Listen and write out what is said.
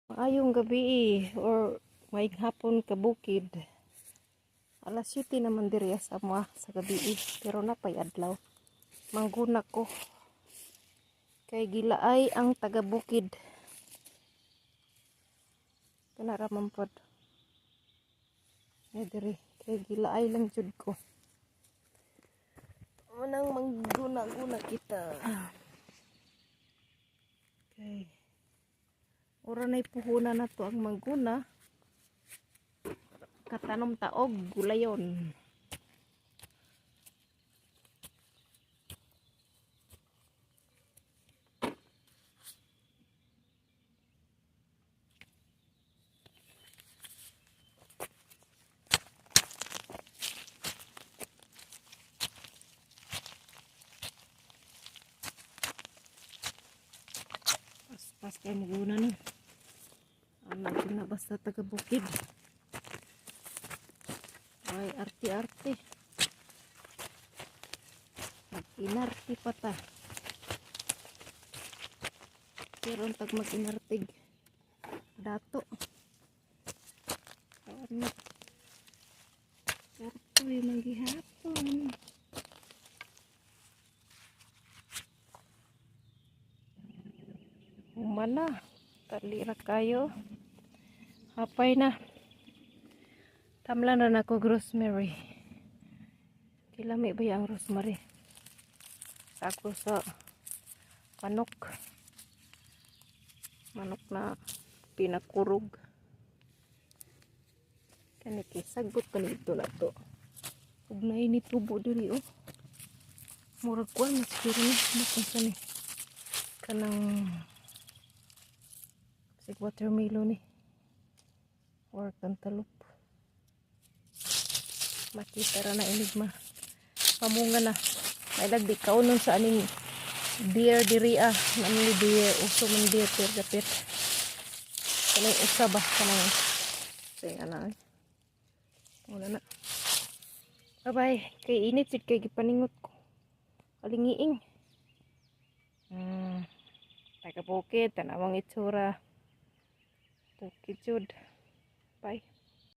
Maayong gabi or may hapon ka bukid. Alas 7 naman diri sa mga sa gabi pero napay adlaw. Mangguna ko. Kay gilaay ang taga bukid. Kana ra man pod. Ay diri kay gilaay lang jud ko. Manang mangguna-guna kita. Okay. Ora nay puhunan na to ang mangguna. Katanom taog gulayon. Pas kay maguna no. Anak na basta taga bukid. Ay arti-arti. Mag-inarti pa ta. Pero tag mag-inartig. Dato. Ano? Dato yung manggihapon. Umana. Talira kayo. Hapay na. Tamlan na ako rosemary. Kilami ba yung rosemary? Ako sa manok. Manok na pinakurog. Kaniki sagot kanito na to. Ug na ini tubo diri oh. Murag kuan siguro ni makunsa ni. Kanang sig watermelon ni. Or cantaloupe. Makita ra na enigma. Pamunga na. May lagdi kaunon sa aning deer diri namni deer uso man deer per dapit. Kanang usa ba kanang say ana. Wala na. Bye-bye. Kay init jud kay gipaningot ko. Alingiing. Taga bukid tanawang itsura. Bukid jud. Bye.